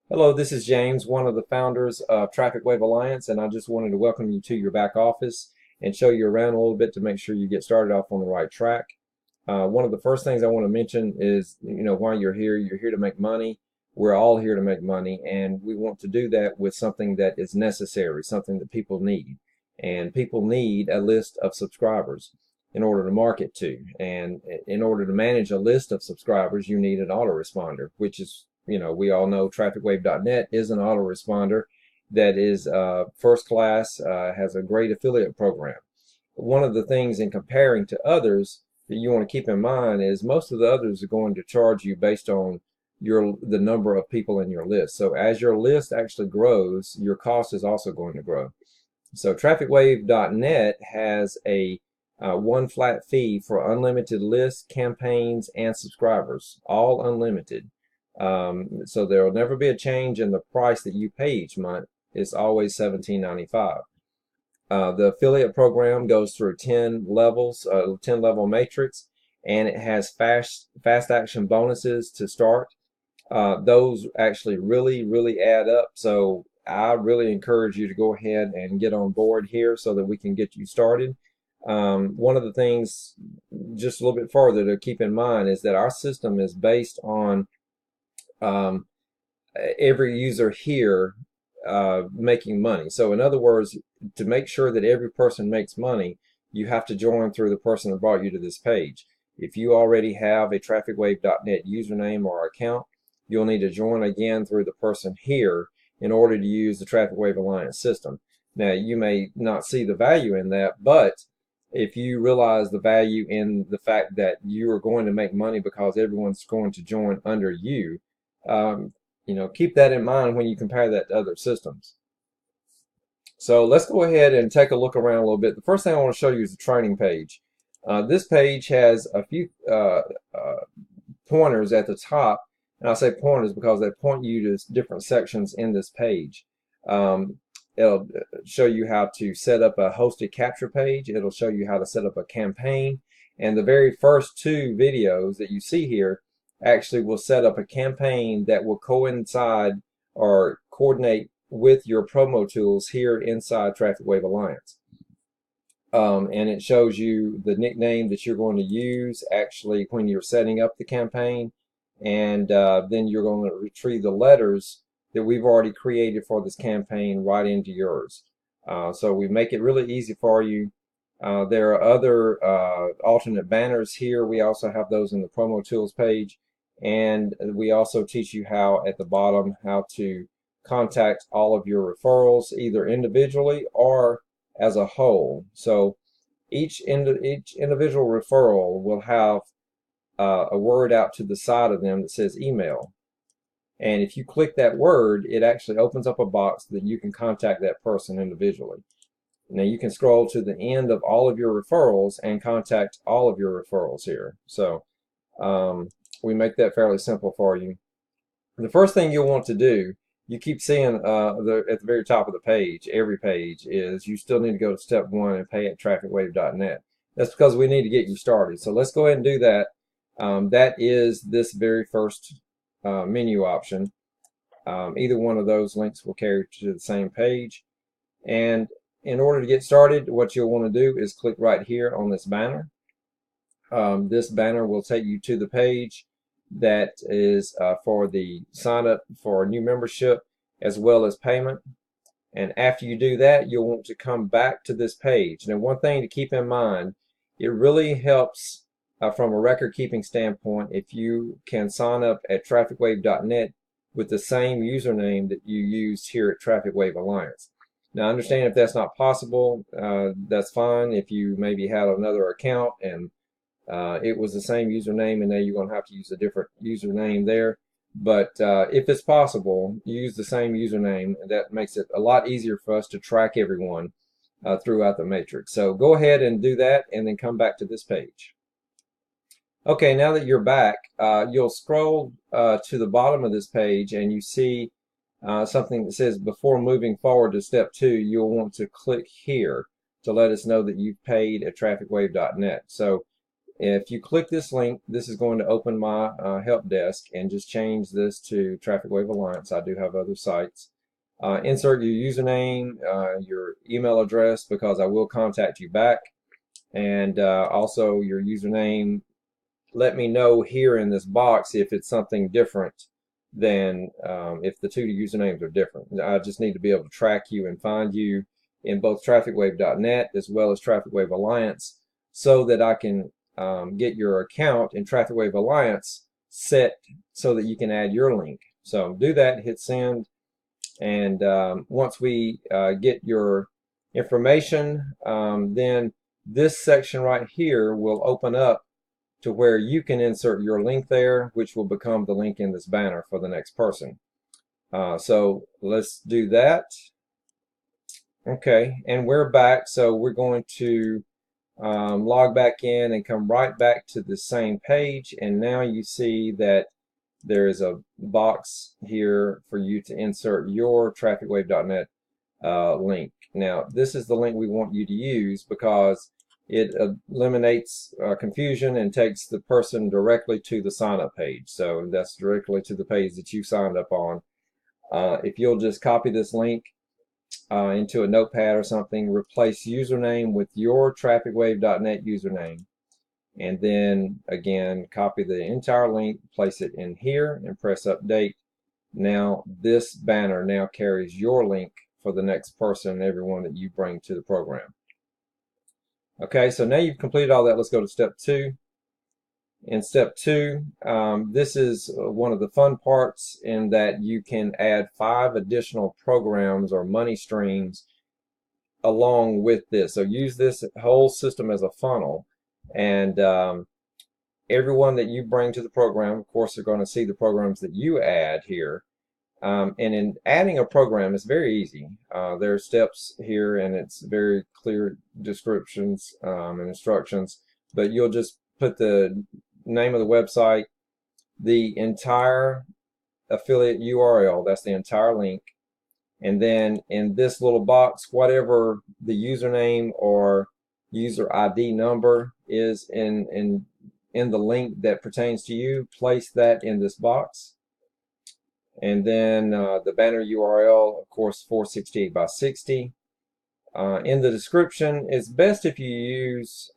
Hello, this is James, one of the founders of Traffic Wave Alliance, and I just wanted to welcome you to your back office and show you around a little bit to make sure you get started off on the right track. One of the first things I want to mention is, while you're here to make money. We're all here to make money, and we want to do that with something that is necessary, something that people need. And people need a list of subscribers in order to market to. And in order to manage a list of subscribers, you need an autoresponder, which is, we all know trafficwave.net is an autoresponder that is first class, has a great affiliate program. One of the things in comparing to others that you want to keep in mind is most of the others are going to charge you based on the number of people in your list. So as your list actually grows, your cost is also going to grow. So trafficwave.net has a one flat fee for unlimited lists, campaigns, and subscribers, all unlimited. So there will never be a change in the price that you pay each month. It's always $17.95. The affiliate program goes through 10 levels, 10 level matrix, and it has fast action bonuses to start. Those actually really add up. So I really encourage you to go ahead and get on board here so that we can get you started. One of the things just a little bit further to keep in mind is that our system is based on every user here making money. So in other words, to make sure that every person makes money, you have to join through the person that brought you to this page. If you already have a trafficwave.net username or account, you'll need to join again through the person here in order to use the Traffic Wave Alliance system. Now, you may not see the value in that, but if you realize the value in the fact that you are going to make money because everyone's going to join under you, keep that in mind when you compare that to other systems. So let's go ahead and take a look around a little bit. The first thing I want to show you is the training page. This page has a few pointers at the top, and I say pointers because they point you to different sections in this page. It'll show you how to set up a hosted capture page. It'll show you how to set up a campaign. And the very first two videos that you see here actually will set up a campaign that will coincide or coordinate with your promo tools here inside Traffic Wave Alliance. And it shows you the nickname that you're going to use actually when you're setting up the campaign. And then you're going to retrieve the letters that we've already created for this campaign right into yours. So we make it really easy for you. There are other alternate banners here. We also have those in the promo tools page. And we also teach you how at the bottom how to contact all of your referrals either individually or as a whole. So each individual referral will have a word out to the side of them that says email. And if you click that word, it actually opens up a box that you can contact that person individually. Now you can scroll to the end of all of your referrals and contact all of your referrals here. So we make that fairly simple for you. The first thing you'll want to do, you keep seeing at the very top of the page, every page, is you still need to go to step one and pay at trafficwave.net. That's because we need to get you started. So let's go ahead and do that. That is this very first menu option. Either one of those links will carry you to the same page. And in order to get started, what you'll want to do is click right here on this banner. This banner will take you to the page that is for the sign up for a new membership as well as payment. And after you do that, you'll want to come back to this page. Now, one thing to keep in mind, it really helps from a record keeping standpoint if you can sign up at trafficwave.net with the same username that you used here at Traffic Wave Alliance. Now, I understand if that's not possible, that's fine. If you maybe had another account and it was the same username and now you're going to have to use a different username there. But if it's possible, use the same username, and that makes it a lot easier for us to track everyone throughout the matrix. So go ahead and do that and then come back to this page. Okay, now that you're back, you'll scroll to the bottom of this page and you see something that says before moving forward to step 2, you'll want to click here to let us know that you've paid at trafficwave.net. So if you click this link, this is going to open my help desk, and just change this to Traffic Wave Alliance. I do have other sites. Insert your username, your email address, because I will contact you back, and also your username. Let me know here in this box if it's something different than if the two usernames are different. I just need to be able to track you and find you in both trafficwave.net as well as Traffic Wave Alliance, so that I can get your account in Traffic Wave Alliance set so that you can add your link. So do that, hit send, and once we get your information, then this section right here will open up to where you can insert your link there, which will become the link in this banner for the next person. So let's do that. Okay, and we're back. So we're going to log back in and come right back to the same page, and now you see that there is a box here for you to insert your trafficwave.net link. Now this is the link we want you to use because it eliminates confusion and takes the person directly to the sign up page. So that's directly to the page that you signed up on. If you'll just copy this link into a notepad or something, replace username with your trafficwave.net username, and then again copy the entire link, place it in here, and press update. Now this banner now carries your link for the next person and everyone that you bring to the program. Okay, so now you've completed all that. Let's go to step 2. In step 2, this is one of the fun parts, in that you can add 5 additional programs or money streams along with this. So use this whole system as a funnel, and everyone that you bring to the program, of course, are going to see the programs that you add here. And in adding a program, it's very easy. There are steps here, and it's very clear descriptions and instructions, but you'll just put the name of the website, the entire affiliate URL, that's the entire link, and then in this little box, whatever the username or user ID number is in the link that pertains to you, place that in this box. And then the banner URL, of course, 468 by 60. In the description, it's best if you use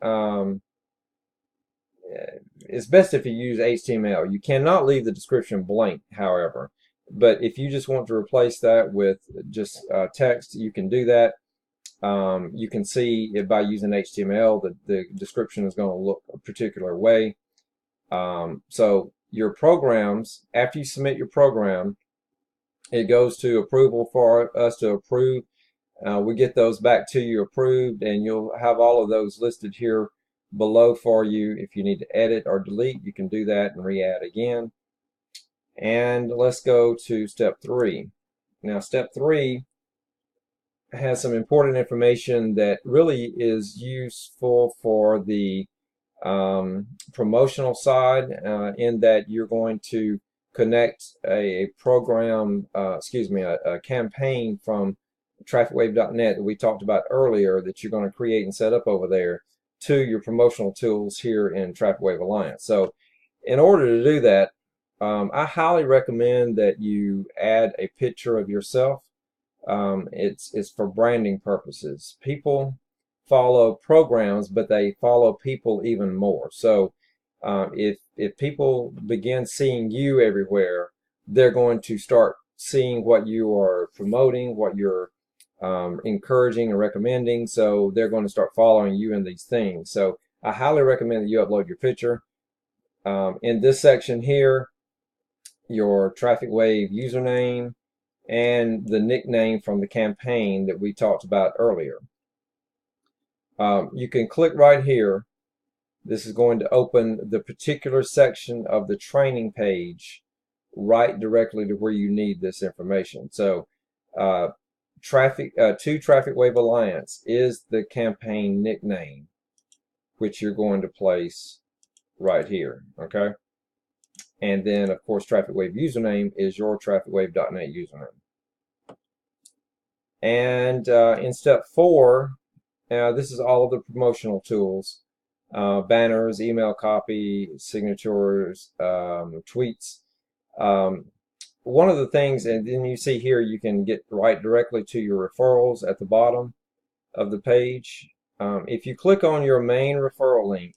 HTML. You cannot leave the description blank, however. But if you just want to replace that with just text, you can do that. You can see it by using HTML that the description is going to look a particular way. So your programs, after you submit your program, it goes to approval for us to approve. We get those back to you approved, and you'll have all of those listed here below for you. If you need to edit or delete, you can do that and re-add again. And let's go to step 3. Now step 3 has some important information that really is useful for the promotional side, in that you're going to connect a program, a campaign from trafficwave.net that we talked about earlier that you're going to create and set up over there to your promotional tools here in Traffic Wave Alliance. So in order to do that, I highly recommend that you add a picture of yourself. It's for branding purposes. People follow programs, but they follow people even more. So if people begin seeing you everywhere, they're going to start seeing what you are promoting, what you're encouraging and recommending. So they're going to start following you in these things. So I highly recommend that you upload your picture. In this section here, your Traffic Wave username and the nickname from the campaign that we talked about earlier. You can click right here. This is going to open the particular section of the training page right directly to where you need this information. So to Traffic Wave Alliance is the campaign nickname, which you're going to place right here, okay? And then, of course, Traffic Wave username is your trafficwave.net username. And in step 4, this is all of the promotional tools. banners, email copy, signatures, tweets. One of the things, and then you see here, you can get right directly to your referrals at the bottom of the page. If you click on your main referral link,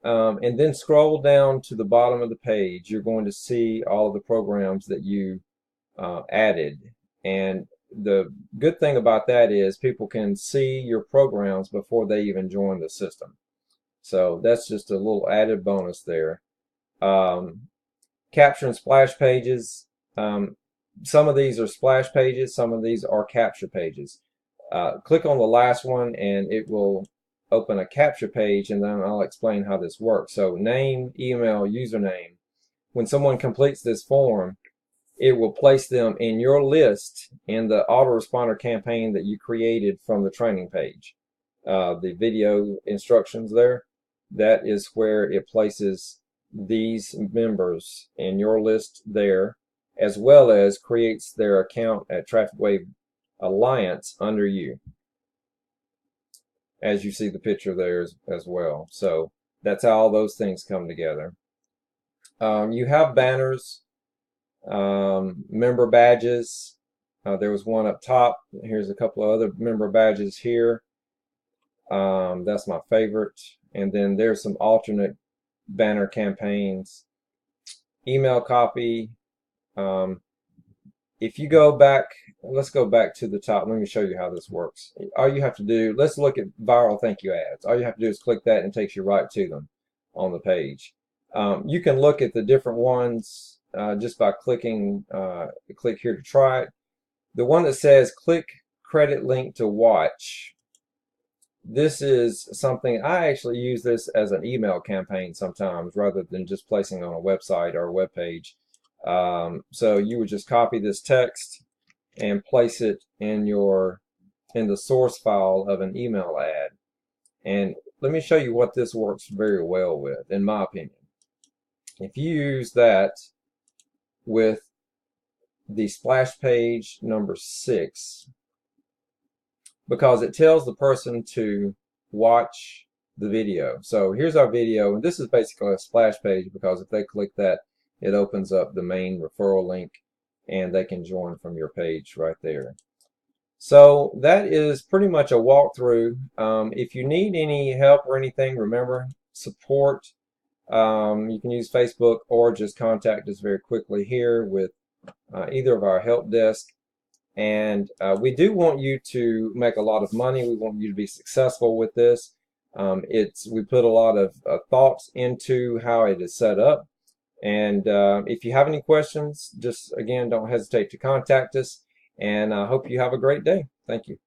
and then scroll down to the bottom of the page, you're going to see all of the programs that you added. And the good thing about that is people can see your programs before they even join the system. So that's just a little added bonus there. Capture and splash pages. Some of these are splash pages, some of these are capture pages. Click on the last one and it will open a capture page, and then I'll explain how this works. So name, email, username. When someone completes this form, it will place them in your list in the autoresponder campaign that you created from the training page. The video instructions there, that is where it places these members in your list there, as well as creates their account at Traffic Wave Alliance under you, as you see the picture there as well. So that's how all those things come together. You have banners, member badges. There was one up top. Here's a couple of other member badges here. That's my favorite. And then there's some alternate banner campaigns. Email copy. If you go back, let's go back to the top. Let me show you how this works. All you have to do, let's look at viral thank you ads. All you have to do is click that and it takes you right to them on the page. You can look at the different ones just by clicking, click here to try it. The one that says click credit link to watch. This is something, I actually use this as an email campaign sometimes rather than just placing on a website or a web page. So you would just copy this text and place it in the source file of an email ad. And let me show you what this works very well with, in my opinion. If you use that with the splash page number 6, because it tells the person to watch the video. So here's our video, and this is basically a splash page because if they click that, it opens up the main referral link and they can join from your page right there. So that is pretty much a walkthrough. If you need any help or anything, remember, support. You can use Facebook or just contact us very quickly here with either of our help desk. And we do want you to make a lot of money. We want you to be successful with this. We put a lot of thoughts into how it is set up. And if you have any questions, just again, don't hesitate to contact us. And I hope you have a great day. Thank you.